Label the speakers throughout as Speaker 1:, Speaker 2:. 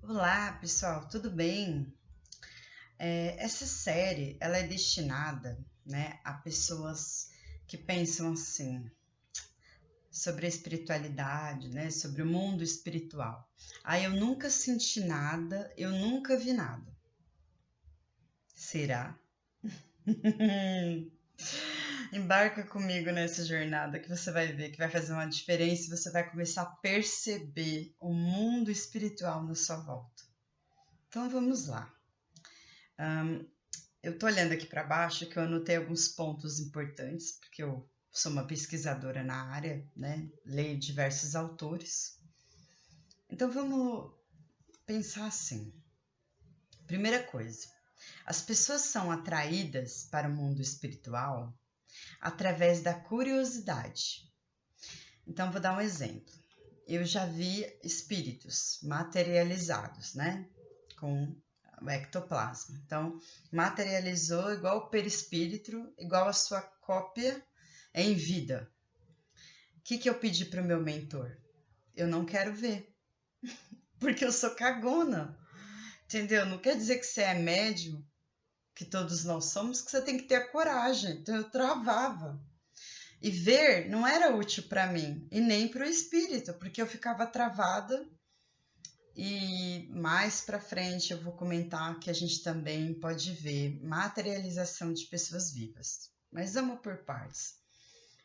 Speaker 1: Olá, pessoal, tudo bem? Essa série, ela é destinada, né, a pessoas que pensam assim, sobre a espiritualidade, né, sobre o mundo espiritual. Eu nunca senti nada, eu nunca vi nada. Será? Embarca comigo nessa jornada que você vai ver que vai fazer uma diferença e você vai começar a perceber o mundo espiritual na sua volta. Então vamos lá. Eu tô olhando aqui para baixo que eu anotei alguns pontos importantes, porque eu sou uma pesquisadora na área, né? Leio diversos autores. Então vamos pensar assim. Primeira coisa, as pessoas são atraídas para o mundo espiritual através da curiosidade. Então vou dar um exemplo. Eu já vi espíritos materializados, né? Com o ectoplasma. Então, materializou igual o perispírito, igual a sua cópia em vida. O que eu pedi para o meu mentor? Eu não quero ver, porque eu sou cagona, entendeu? Não quer dizer que você é médium, que todos nós somos, que você tem que ter a coragem. Então eu travava. E ver não era útil para mim, e nem para o espírito, porque eu ficava travada. E mais para frente eu vou comentar que a gente também pode ver materialização de pessoas vivas. Mas vamos por partes.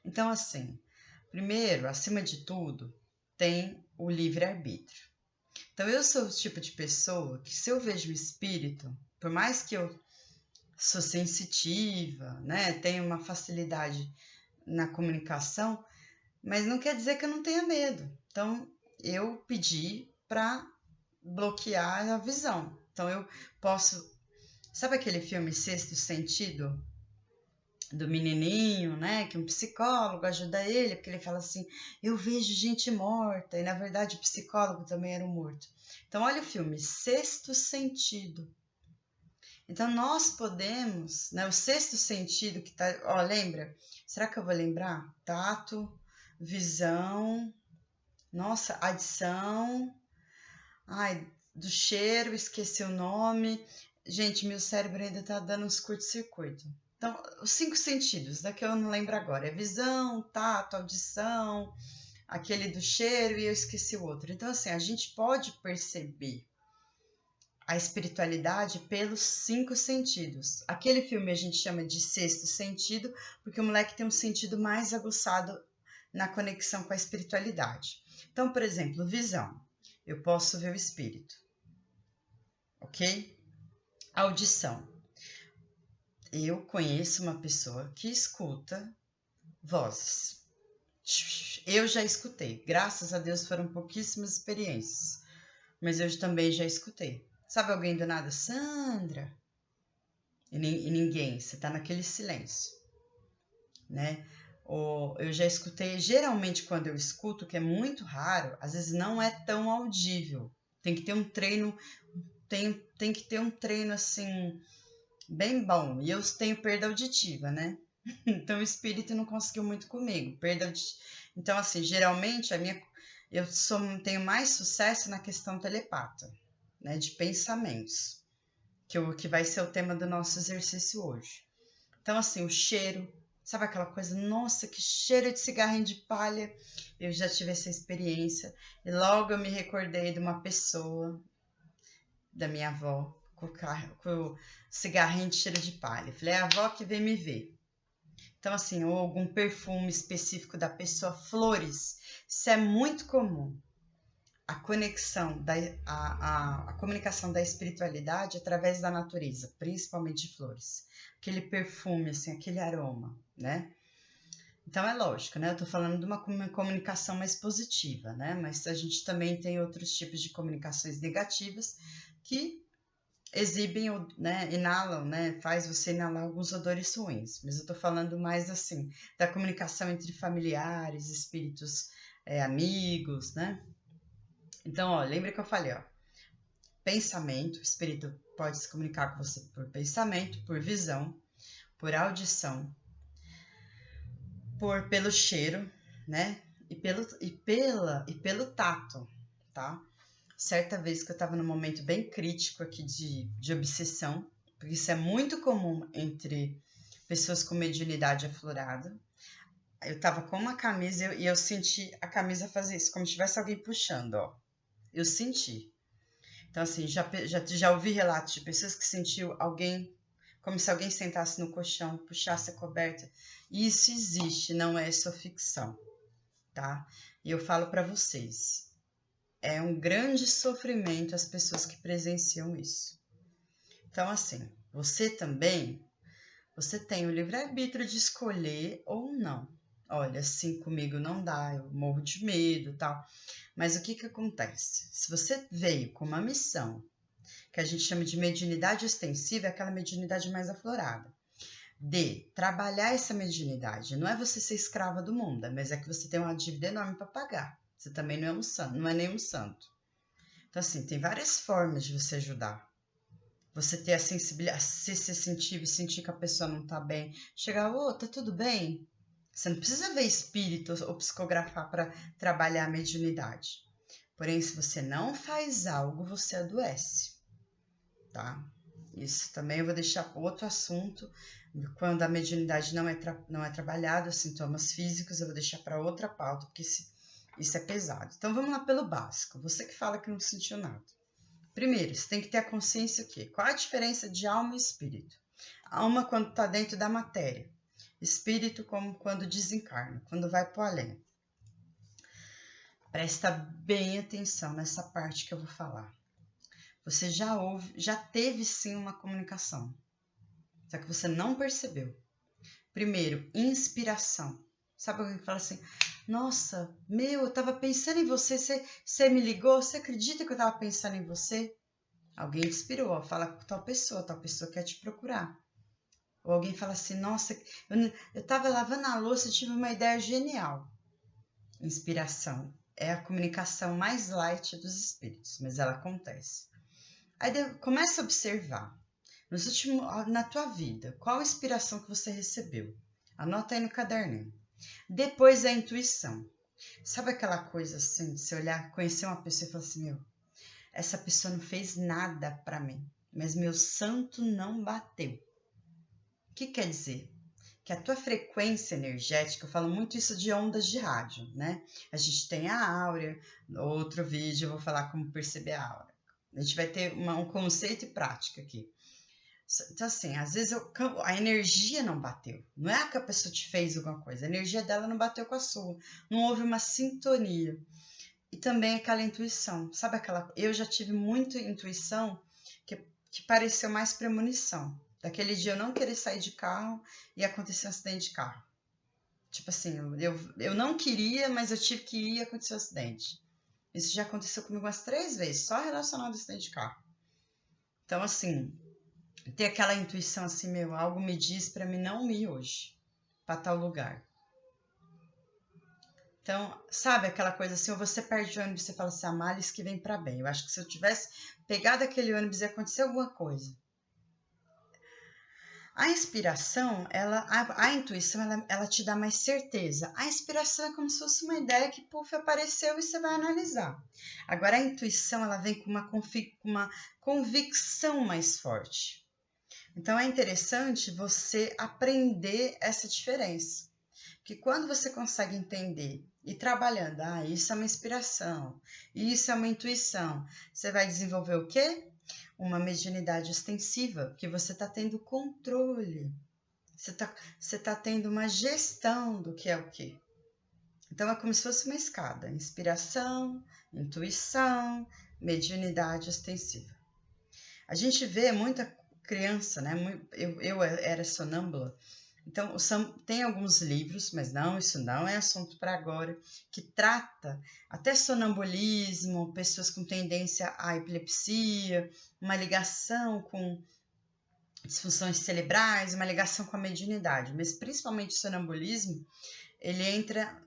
Speaker 1: Então, assim, primeiro, acima de tudo, tem o livre-arbítrio. Então, eu sou o tipo de pessoa que, se eu vejo o espírito, por mais que eu sou sensitiva, né, tenho uma facilidade na comunicação, mas não quer dizer que eu não tenha medo. Então, eu pedi para bloquear a visão. Então eu posso. Sabe aquele filme Sexto Sentido? Do menininho, né? Que um psicólogo ajuda ele, porque ele fala assim: eu vejo gente morta, e na verdade o psicólogo também era um morto. Então, olha o filme Sexto Sentido. Então, nós podemos, né? O sexto sentido que tá. Ó, lembra? Será que eu vou lembrar? Tato, visão, nossa, adição. Ai, do cheiro, esqueci o nome. Gente, meu cérebro ainda tá dando uns curto-circuito. Então, os cinco sentidos, daqui eu não lembro agora. É visão, tato, audição, aquele do cheiro e eu esqueci o outro. Então, assim, a gente pode perceber a espiritualidade pelos cinco sentidos. Aquele filme a gente chama de sexto sentido, porque o moleque tem um sentido mais aguçado na conexão com a espiritualidade. Então, por exemplo, visão. Eu posso ver o espírito, ok? Audição. Eu conheço uma pessoa que escuta vozes. Eu já escutei. Graças a Deus foram pouquíssimas experiências. Mas eu também já escutei. Sabe alguém do nada? Sandra. E ninguém. Você tá naquele silêncio, né? Eu já escutei. Geralmente quando eu escuto, que é muito raro, às vezes não é tão audível. Tem que ter um treino. Tem que ter um treino assim bem bom. E eu tenho perda auditiva, né? Então o espírito não conseguiu muito comigo. Então, assim, geralmente tenho mais sucesso na questão telepata, né? De pensamentos, que vai ser o tema do nosso exercício hoje. Então, assim, o cheiro, sabe aquela coisa, nossa, que cheiro de cigarrinho de palha. Eu já tive essa experiência. E logo eu me recordei de uma pessoa, da minha avó, com o cigarrinho de cheiro de palha. Falei, é a avó que veio me ver. Então, assim, ou algum perfume específico da pessoa, flores, isso é muito comum. A conexão, a comunicação da espiritualidade através da natureza, principalmente de flores. Aquele perfume, assim, aquele aroma, né? Então, é lógico, né? Eu tô falando de uma comunicação mais positiva, né? Mas a gente também tem outros tipos de comunicações negativas que exibem, né, inalam, né, faz você inalar alguns odores ruins. Mas eu tô falando mais assim, da comunicação entre familiares, espíritos, amigos, né? Então, ó, lembra que eu falei, ó, pensamento, o espírito pode se comunicar com você por pensamento, por visão, por audição, pelo cheiro, né? E pelo tato, tá? certa vez que eu estava num momento bem crítico aqui de obsessão, porque isso é muito comum entre pessoas com mediunidade aflorada. Eu estava com uma camisa e eu senti a camisa fazer isso, como se tivesse alguém puxando, ó. Eu senti. Então, assim, já ouvi relatos de pessoas que sentiu alguém, como se alguém sentasse no colchão, puxasse a coberta. E isso existe, não é só ficção, tá? E eu falo para vocês, é um grande sofrimento as pessoas que presenciam isso. Então, assim, você também, você tem o livre-arbítrio de escolher ou não. Olha, assim comigo não dá, eu morro de medo, tal. Mas o que que acontece? Se você veio com uma missão, que a gente chama de mediunidade ostensiva, é aquela mediunidade mais aflorada, de trabalhar essa mediunidade, não é você ser escrava do mundo, mas é que você tem uma dívida enorme para pagar. Você também não é um santo, não é nenhum santo. Então, assim, tem várias formas de você ajudar. Você ter a sensibilidade, ser sensitivo e sentir que a pessoa não tá bem. Chegar, ô, tá tudo bem? Você não precisa ver espírito ou psicografar para trabalhar a mediunidade. Porém, se você não faz algo, você adoece, tá? Isso também eu vou deixar para outro assunto. Quando a mediunidade não é trabalhada, os sintomas físicos, eu vou deixar para outra pauta, porque isso é pesado. Então, vamos lá pelo básico. Você que fala que não sentiu nada. Primeiro, você tem que ter a consciência o quê? Qual a diferença de alma e espírito? Alma quando está dentro da matéria. Espírito como quando desencarna, quando vai para o além. Presta bem atenção nessa parte que eu vou falar. Você já teve sim uma comunicação, só que você não percebeu. Primeiro, inspiração. Sabe alguém que fala assim, nossa, eu tava pensando em você, você me ligou, você acredita que eu tava pensando em você? Alguém te inspirou, ó, fala com tal pessoa quer te procurar. Ou alguém fala assim, nossa, eu tava lavando a louça e tive uma ideia genial. Inspiração é a comunicação mais light dos espíritos, mas ela acontece. Aí começa a observar, na tua vida, qual a inspiração que você recebeu? Anota aí no caderninho. Depois a intuição. Sabe aquela coisa assim, de você olhar, conhecer uma pessoa e falar assim, essa pessoa não fez nada para mim, mas meu santo não bateu. O que quer dizer? Que a tua frequência energética, eu falo muito isso de ondas de rádio, né? A gente tem a áurea, no outro vídeo eu vou falar como perceber a áurea. A gente vai ter um conceito e prática aqui. Então, assim, às vezes a energia não bateu. Não é que a pessoa te fez alguma coisa, a energia dela não bateu com a sua. Não houve uma sintonia. E também aquela intuição. Sabe aquela... Eu já tive muita intuição que pareceu mais premonição. Daquele dia eu não querer sair de carro e aconteceu um acidente de carro. Tipo assim, eu não queria, mas eu tive que ir e aconteceu um acidente. Isso já aconteceu comigo umas 3 vezes, só relacionado ao acidente de carro. Então, assim, ter aquela intuição assim, algo me diz para mim não ir hoje para tal lugar. Então, sabe aquela coisa assim, ou você perde o ônibus e você fala assim, males que vem para bem. Eu acho que se eu tivesse pegado aquele ônibus ia acontecer alguma coisa. A inspiração, a intuição, ela te dá mais certeza. A inspiração é como se fosse uma ideia que, apareceu e você vai analisar. Agora, a intuição, ela vem com uma convicção mais forte. Então, é interessante você aprender essa diferença. Porque quando você consegue entender e trabalhando, isso é uma inspiração, isso é uma intuição, você vai desenvolver o quê? Uma mediunidade ostensiva, porque você está tendo controle, você tá tendo uma gestão do que é o quê. Então, é como se fosse uma escada, inspiração, intuição, mediunidade ostensiva. A gente vê muita criança, né? Eu era sonâmbula, então tem alguns livros, mas isso não é assunto para agora, que trata até sonambulismo, pessoas com tendência à epilepsia, uma ligação com disfunções cerebrais, uma ligação com a mediunidade, mas principalmente o sonambulismo, ele entra,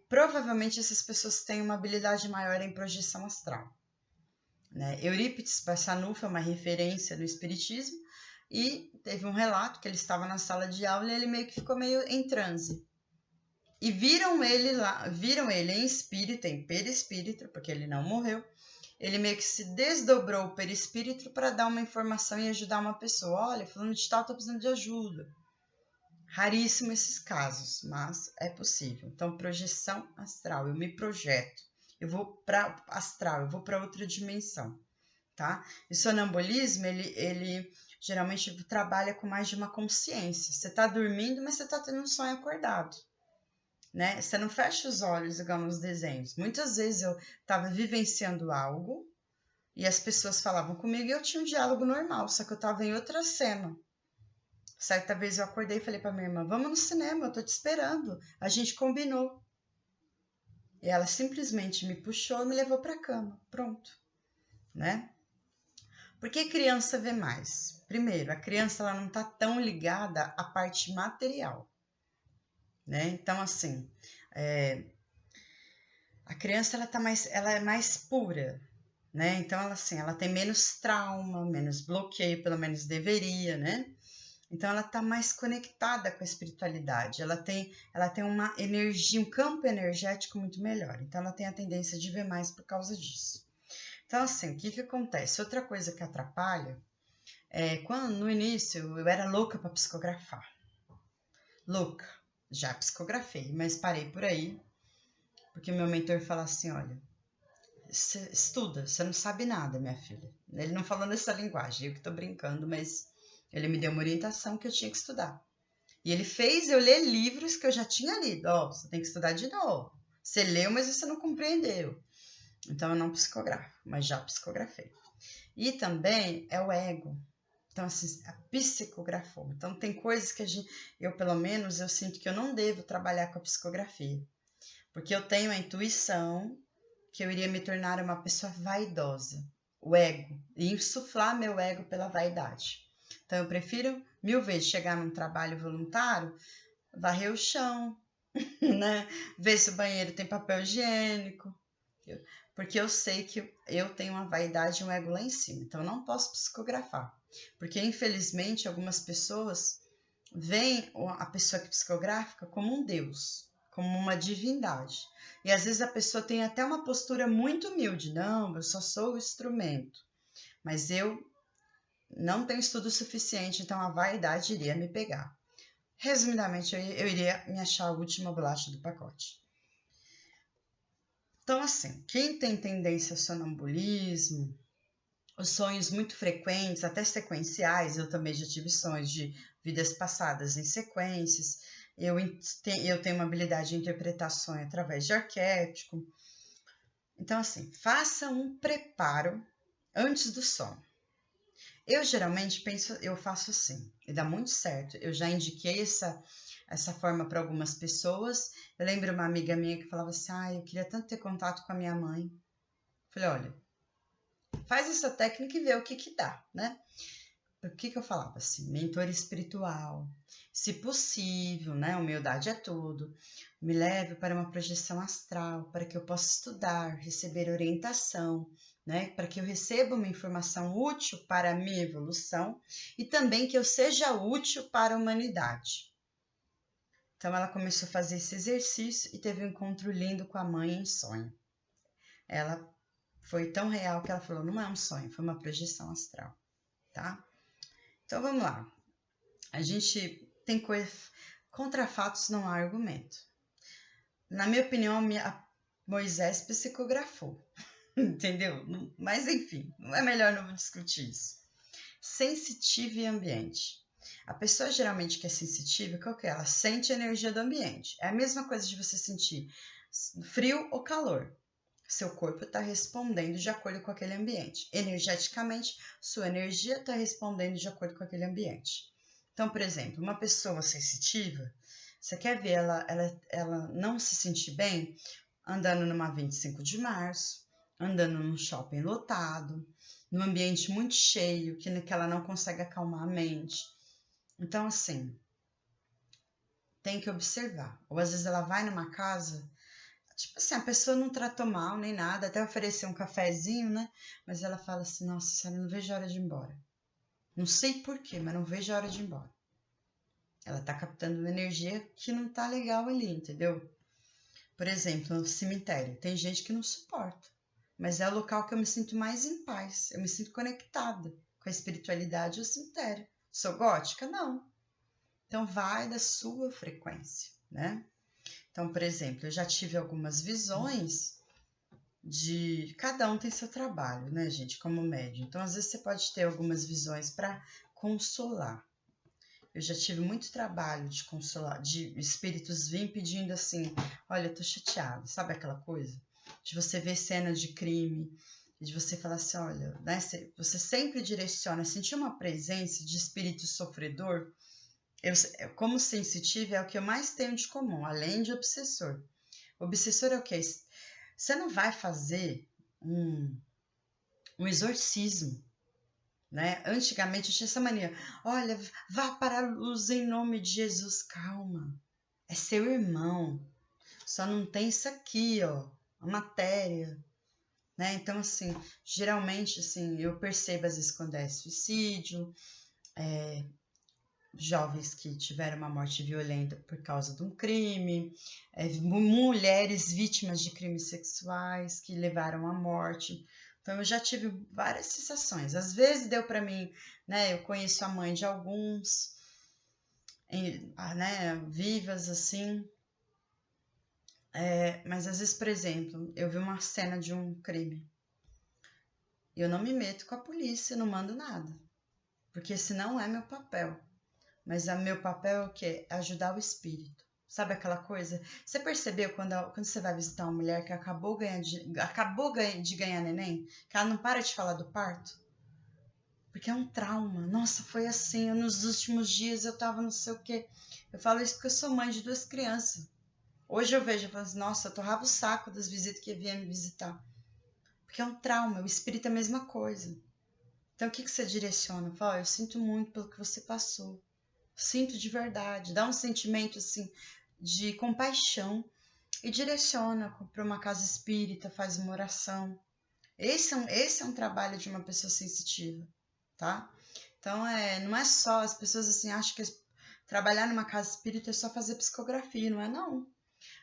Speaker 1: provavelmente essas pessoas têm uma habilidade maior em projeção astral. Né? Eurípides Barçanufo é uma referência no espiritismo e teve um relato que ele estava na sala de aula e ele meio que ficou meio em transe. E viram ele em espírito, em perispírito, porque ele não morreu, ele meio que se desdobrou o perispírito para dar uma informação e ajudar uma pessoa. Olha, fulano de tal tá precisando de ajuda. Raríssimo esses casos, mas é possível. Então, projeção astral, eu me projeto. Eu vou para astral, eu vou para outra dimensão, tá? E sonambulismo, ele geralmente trabalha com mais de uma consciência. Você tá dormindo, mas você tá tendo um sonho acordado, né? Você não fecha os olhos igual nos desenhos. Muitas vezes eu estava vivenciando algo e as pessoas falavam comigo e eu tinha um diálogo normal, só que eu estava em outra cena. Certa vez eu acordei e falei para minha irmã, vamos no cinema, eu tô te esperando. A gente combinou. E ela simplesmente me puxou e me levou para a cama. Pronto, né? Por que criança vê mais? Primeiro, a criança ela não está tão ligada à parte material, né? Então, assim, a criança ela é mais pura, né? Então, ela tem menos trauma, menos bloqueio, pelo menos deveria, né? Então, ela está mais conectada com a espiritualidade. Ela tem uma energia, um campo energético muito melhor. Então, ela tem a tendência de ver mais por causa disso. Então, assim, o que acontece? Outra coisa que atrapalha é quando, no início, eu era louca para psicografar. Louca. Já psicografei, mas parei por aí, porque meu mentor fala assim, olha, estuda, você não sabe nada, minha filha. Ele não falou nessa linguagem, eu que estou brincando, mas ele me deu uma orientação que eu tinha que estudar. E ele fez eu ler livros que eu já tinha lido. Ó, você tem que estudar de novo. Você leu, mas você não compreendeu. Então, eu não psicografo, mas já psicografei. E também é o ego. Então, assim, a psicografou. Então, tem coisas que eu, pelo menos, eu sinto que eu não devo trabalhar com a psicografia. Porque eu tenho a intuição que eu iria me tornar uma pessoa vaidosa. O ego. E insuflar meu ego pela vaidade. Então, eu prefiro 1000 vezes chegar num trabalho voluntário, varrer o chão, né? Ver se o banheiro tem papel higiênico. Porque eu sei que eu tenho uma vaidade e um ego lá em cima. Então, eu não posso psicografar. Porque, infelizmente, algumas pessoas veem a pessoa que psicografa como um deus, como uma divindade. E, às vezes, a pessoa tem até uma postura muito humilde. Não, eu só sou o instrumento. Mas eu não tenho estudo suficiente, então a vaidade iria me pegar. Resumidamente, eu iria me achar a última bolacha do pacote. Então, assim, quem tem tendência ao sonambulismo, os sonhos muito frequentes, até sequenciais, eu também já tive sonhos de vidas passadas em sequências, eu tenho uma habilidade de interpretar sonho através de arquétipo. Então, assim, faça um preparo antes do sono. Eu geralmente eu faço assim, e dá muito certo. Eu já indiquei essa forma para algumas pessoas. Eu lembro uma amiga minha que falava assim, eu queria tanto ter contato com a minha mãe. Falei, olha, faz essa técnica e vê o que dá, né? O que eu falava assim? Mentor espiritual, se possível, né? Humildade é tudo. Me leve para uma projeção astral, para que eu possa estudar, receber orientação, né? Para que eu receba uma informação útil para a minha evolução e também que eu seja útil para a humanidade. Então ela começou a fazer esse exercício e teve um encontro lindo com a mãe em sonho. Ela foi tão real que ela falou, não é um sonho, foi uma projeção astral, tá? Então vamos lá. A gente tem coisa. Contra fatos não há argumento. Na minha opinião, a Moisés psicografou. Entendeu? Mas enfim, não é melhor não discutir isso. Sensitivo e ambiente. A pessoa geralmente que é sensitiva, qual que é? Ela sente a energia do ambiente. É a mesma coisa de você sentir frio ou calor. Seu corpo está respondendo de acordo com aquele ambiente. Energeticamente, sua energia está respondendo de acordo com aquele ambiente. Então, por exemplo, uma pessoa sensitiva, você quer ver ela não se sentir bem andando numa 25 de março, andando num shopping lotado, num ambiente muito cheio, que ela não consegue acalmar a mente. Então, assim, tem que observar. Ou às vezes ela vai numa casa, tipo assim, a pessoa não tratou mal nem nada, até ofereceu um cafezinho, né? Mas ela fala assim, nossa senhora, não vejo a hora de ir embora. Não sei porquê, mas não vejo a hora de ir embora. Ela tá captando uma energia que não tá legal ali, entendeu? Por exemplo, no cemitério, tem gente que não suporta. mas é o local que eu me sinto mais em paz, eu me sinto conectada com a espiritualidade e o cemitério. Sou gótica? Não. Então, vai da sua frequência, né? Então, por exemplo, eu já tive algumas visões de... Cada um tem seu trabalho, né, gente, como médium. Então, às vezes você pode ter algumas visões para consolar. Eu já tive muito trabalho de consolar, de espíritos virem pedindo assim, olha, eu tô chateado, sabe aquela coisa? De você ver cena de crime, de você falar assim, olha, né, você sempre direciona, sentir uma presença de espírito sofredor. Eu, como sensitiva, é o que eu mais tenho de comum, além de obsessor. Obsessor é o quê? Você não vai fazer um exorcismo, né? Antigamente eu tinha essa mania. Olha, vá para a luz em nome de Jesus. Calma, é seu irmão. Só não tem isso aqui, ó, a matéria, né? Então, assim, geralmente, assim, eu percebo às vezes quando é suicídio, jovens que tiveram uma morte violenta por causa de um crime, mulheres vítimas de crimes sexuais que levaram à morte. Então, eu já tive várias sensações. Às vezes deu para mim, né? Eu conheço a mãe de alguns, né? Vivas assim. Mas às vezes, por exemplo, eu vi uma cena de um crime. Eu não me meto com a polícia, não mando nada. Porque esse não é meu papel. Mas o meu papel é o quê? É ajudar o espírito. Sabe aquela coisa? Você percebeu quando você vai visitar uma mulher que acabou de ganhar neném? Que ela não para de falar do parto? Porque é um trauma. Nossa, foi assim. Nos últimos dias eu tava não sei o quê. Eu falo isso porque eu sou mãe de 2 crianças. Hoje eu vejo e falo assim, nossa, eu torrava o saco das visitas que vinham me visitar. Porque é um trauma. O espírito é a mesma coisa. Então o que você direciona? Fala, eu sinto muito pelo que você passou. Sinto de verdade, dá um sentimento assim de compaixão e direciona para uma casa espírita, faz uma oração. Esse é um trabalho de uma pessoa sensitiva, tá? Então, não é só, as pessoas assim acham que trabalhar numa casa espírita é só fazer psicografia, não é não.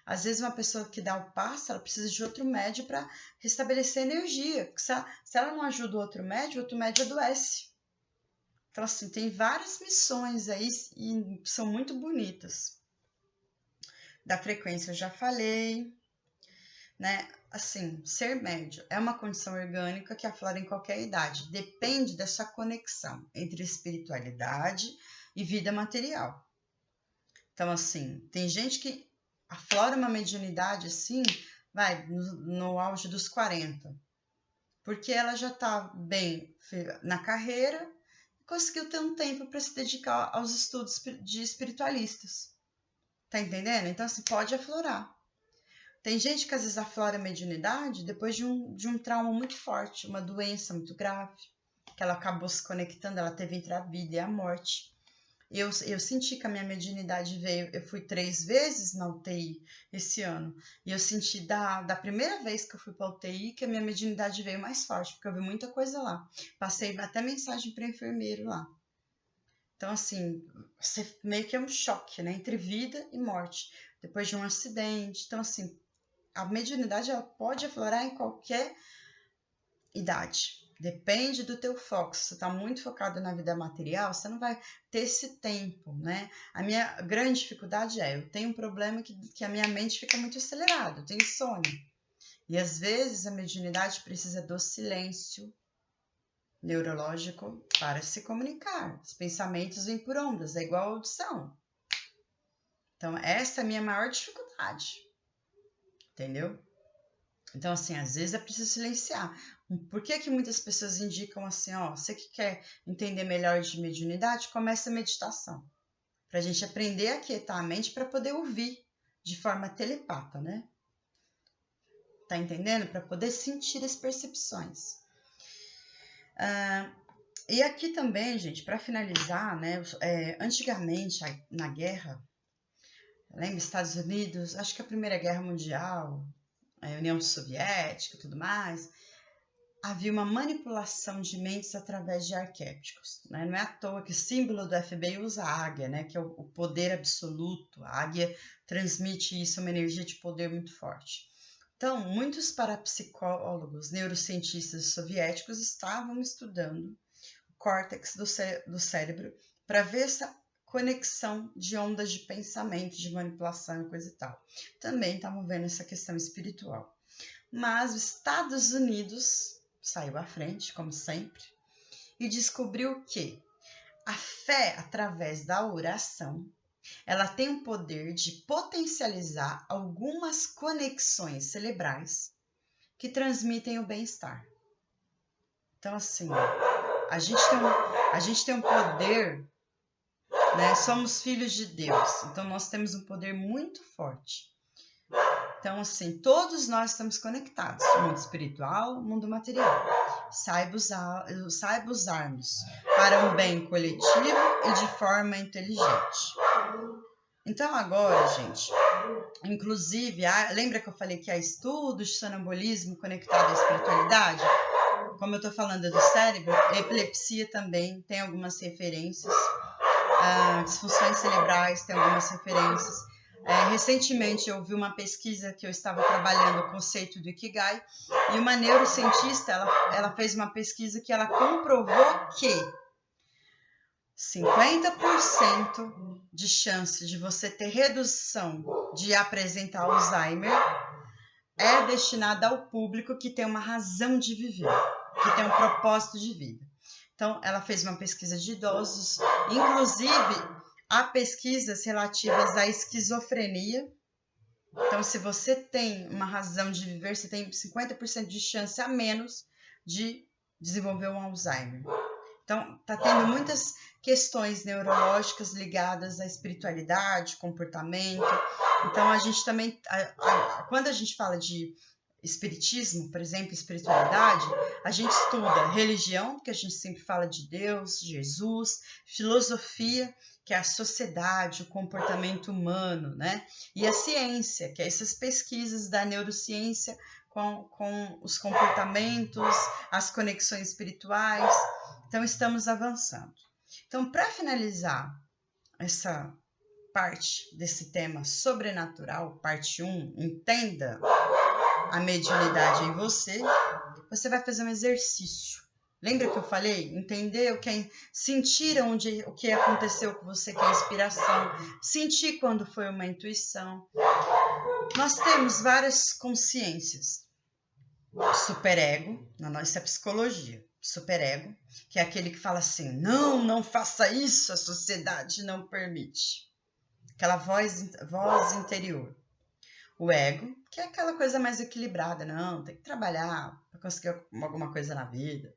Speaker 1: Às vezes uma pessoa que dá o passo, ela precisa de outro médio para restabelecer energia. Se ela não ajuda o outro médio adoece. Então, assim, tem várias missões aí e são muito bonitas. Da frequência eu já falei, né? Assim, ser médio é uma condição orgânica que aflora em qualquer idade. Depende dessa conexão entre espiritualidade e vida material. Então, assim, tem gente que aflora uma mediunidade assim, vai, no auge dos 40. Porque ela já está bem na carreira, conseguiu ter um tempo para se dedicar aos estudos de espiritualistas. Tá entendendo? Então, assim, pode aflorar. Tem gente que às vezes aflora a mediunidade depois de um trauma muito forte, uma doença muito grave, que ela acabou se conectando, ela teve entre a vida e a morte. Eu senti que a minha mediunidade veio, eu fui 3 vezes na UTI esse ano, e eu senti da primeira vez que eu fui para UTI que a minha mediunidade veio mais forte, porque eu vi muita coisa lá. Passei até mensagem para enfermeiro lá. Então, assim, você meio que é um choque, né? Entre vida e morte, depois de um acidente. Então, assim, a mediunidade ela pode aflorar em qualquer idade. Depende do teu foco. Se você está muito focado na vida material, você não vai ter esse tempo, né? A minha grande dificuldade eu tenho um problema que a minha mente fica muito acelerada, eu tenho insônia. E às vezes a mediunidade precisa do silêncio neurológico para se comunicar. Os pensamentos vêm por ondas, é igual a audição. Então, essa é a minha maior dificuldade. Entendeu? Então, assim, às vezes é preciso silenciar. Por que muitas pessoas indicam assim, ó, você que quer entender melhor de mediunidade, começa a meditação. Pra gente aprender a aquietar a mente para poder ouvir de forma telepata, né? Tá entendendo? Para poder sentir as percepções. E aqui também, gente, para finalizar, né? Antigamente, na guerra, lembra, Estados Unidos, acho que a Primeira Guerra Mundial, a União Soviética e tudo mais, havia uma manipulação de mentes através de arquétipos. Né? Não é à toa que o símbolo do FBI usa a águia, né? Que é o poder absoluto. A águia transmite isso, uma energia de poder muito forte. Então, muitos parapsicólogos, neurocientistas soviéticos estavam estudando o córtex do cérebro para ver essa conexão de ondas de pensamento, de manipulação e coisa e tal. Também estavam vendo essa questão espiritual. Mas os Estados Unidos saiu à frente, como sempre, e descobriu que a fé, através da oração, ela tem o poder de potencializar algumas conexões cerebrais que transmitem o bem-estar. Então, assim, a gente tem um poder, né? Somos filhos de Deus, então nós temos um poder muito forte. Então, assim, todos nós estamos conectados, o mundo espiritual, o mundo material. Saiba usarmos para um bem coletivo e de forma inteligente. Então, agora, gente, inclusive, lembra que eu falei que há estudos de sonambulismo conectado à espiritualidade? Como eu estou falando do cérebro, epilepsia também tem algumas referências, disfunções cerebrais tem algumas referências. Recentemente eu vi uma pesquisa que eu estava trabalhando o conceito do Ikigai e uma neurocientista, ela fez uma pesquisa que ela comprovou que 50% de chance de você ter redução de apresentar Alzheimer é destinada ao público que tem uma razão de viver, que tem um propósito de vida. Então, ela fez uma pesquisa de idosos, inclusive há pesquisas relativas à esquizofrenia. Então, se você tem uma razão de viver, você tem 50% de chance a menos de desenvolver um Alzheimer. Então, está tendo muitas questões neurológicas ligadas à espiritualidade, comportamento. Então, a gente também, quando a gente fala de espiritismo, por exemplo, espiritualidade, a gente estuda religião, que a gente sempre fala de Deus, Jesus, filosofia, que é a sociedade, o comportamento humano, né? E a ciência, que é essas pesquisas da neurociência com os comportamentos, as conexões espirituais. Então, estamos avançando. Então, para finalizar essa parte desse tema sobrenatural, parte 1, entenda a mediunidade em você, você vai fazer um exercício. Lembra que eu falei? Entender o que é, sentir o que aconteceu com você, que é inspiração, sentir quando foi uma intuição. Nós temos várias consciências. Superego, na nossa psicologia, superego, que é aquele que fala assim, não faça isso, a sociedade não permite. Aquela voz interior. O ego, que é aquela coisa mais equilibrada, não, tem que trabalhar para conseguir alguma coisa na vida,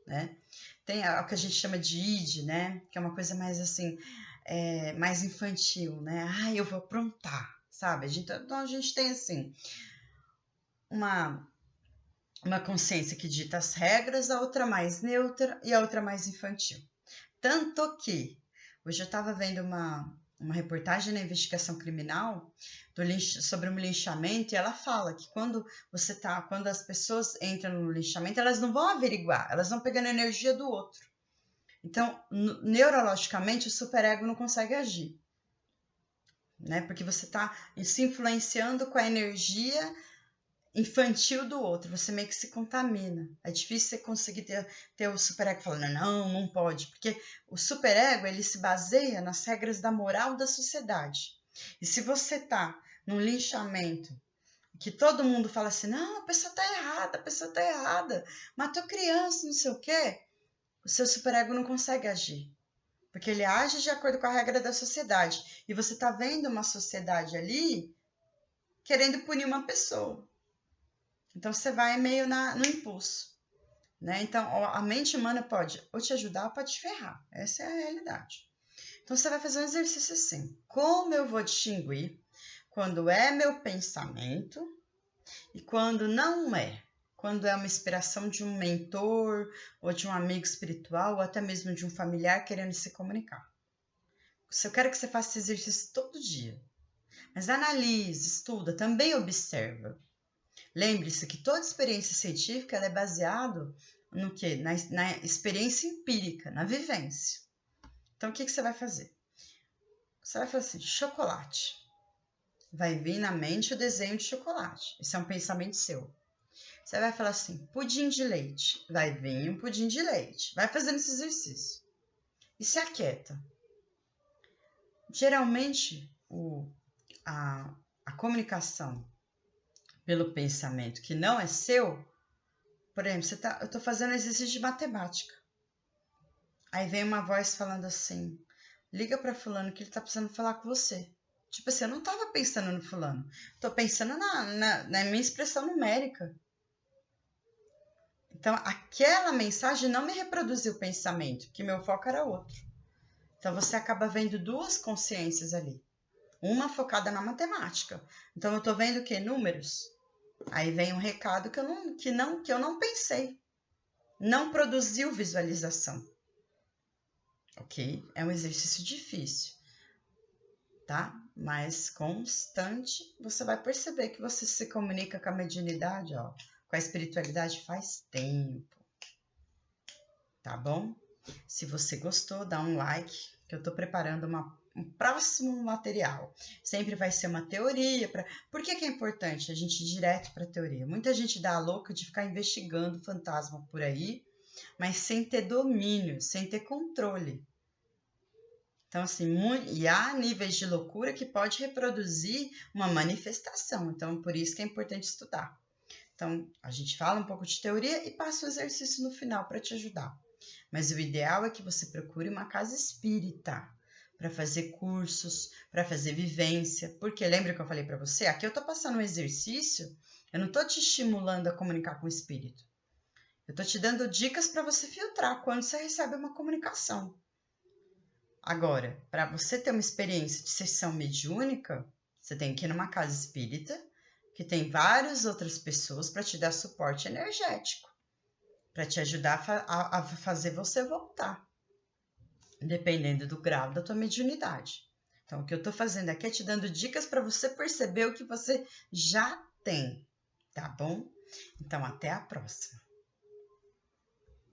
Speaker 1: né? Tem o que a gente chama de id, né? Que é uma coisa mais assim, mais infantil, né? Eu vou aprontar, sabe? Então a gente tem assim, uma consciência que dita as regras, a outra mais neutra e a outra mais infantil. Tanto que, hoje eu estava vendo uma reportagem na investigação criminal sobre um linchamento, e ela fala que quando as pessoas entram no linchamento, elas não vão averiguar, elas vão pegando a energia do outro. Então, neurologicamente, o superego não consegue agir, né? Porque você está se influenciando com a energia infantil do outro, você meio que se contamina. É difícil você conseguir ter o superego falando, não pode, porque o superego, ele se baseia nas regras da moral da sociedade. E se você tá num linchamento, que todo mundo fala assim, não, a pessoa tá errada, matou criança, não sei o quê, o seu superego não consegue agir. Porque ele age de acordo com a regra da sociedade. E você tá vendo uma sociedade ali querendo punir uma pessoa. Então, você vai meio no impulso, né? Então, a mente humana pode ou te ajudar ou pode te ferrar. Essa é a realidade. Então, você vai fazer um exercício assim. Como eu vou distinguir quando é meu pensamento e quando não é? Quando é uma inspiração de um mentor ou de um amigo espiritual ou até mesmo de um familiar querendo se comunicar. Eu quero que você faça esse exercício todo dia. Mas analise, estuda, também observa. Lembre-se que toda experiência científica ela é baseada no quê? Na experiência empírica, na vivência. Então, o que você vai fazer? Você vai fazer assim, chocolate. vai vir na mente o desenho de chocolate. Esse é um pensamento seu. Você vai falar assim, pudim de leite. Vai vir um pudim de leite. Vai fazendo esse exercício. E se aquieta. Geralmente, a comunicação pelo pensamento que não é seu, por exemplo, eu estou fazendo exercício de matemática. Aí vem uma voz falando assim, liga para fulano que ele está precisando falar com você. Tipo assim, eu não estava pensando no fulano. Estou pensando na minha expressão numérica. Então, aquela mensagem não me reproduziu o pensamento, que meu foco era outro. Então, você acaba vendo duas consciências ali. Uma focada na matemática. Então, eu estou vendo o quê? Números. Aí vem um recado que eu não pensei. Não produziu visualização. Ok? É um exercício difícil, tá? Mas constante, você vai perceber que você se comunica com a mediunidade, ó, com a espiritualidade faz tempo. Tá bom? Se você gostou, dá um like, que eu tô preparando um próximo material. Sempre vai ser uma teoria. Por que é importante a gente ir direto para a teoria? Muita gente dá a louca de ficar investigando fantasma por aí, mas sem ter domínio, sem ter controle. Então, assim, e há níveis de loucura que pode reproduzir uma manifestação. Então, por isso que é importante estudar. Então, a gente fala um pouco de teoria e passa o exercício no final para te ajudar. Mas o ideal é que você procure uma casa espírita para fazer cursos, para fazer vivência. Porque lembra que eu falei para você? Aqui eu estou passando um exercício, eu não estou te estimulando a comunicar com o espírito. Eu estou te dando dicas para você filtrar quando você recebe uma comunicação. Agora, para você ter uma experiência de sessão mediúnica, você tem que ir numa casa espírita, que tem várias outras pessoas para te dar suporte energético, para te ajudar a fazer você voltar, dependendo do grau da tua mediunidade. Então, o que eu estou fazendo aqui é te dando dicas para você perceber o que você já tem, tá bom? Então, até a próxima.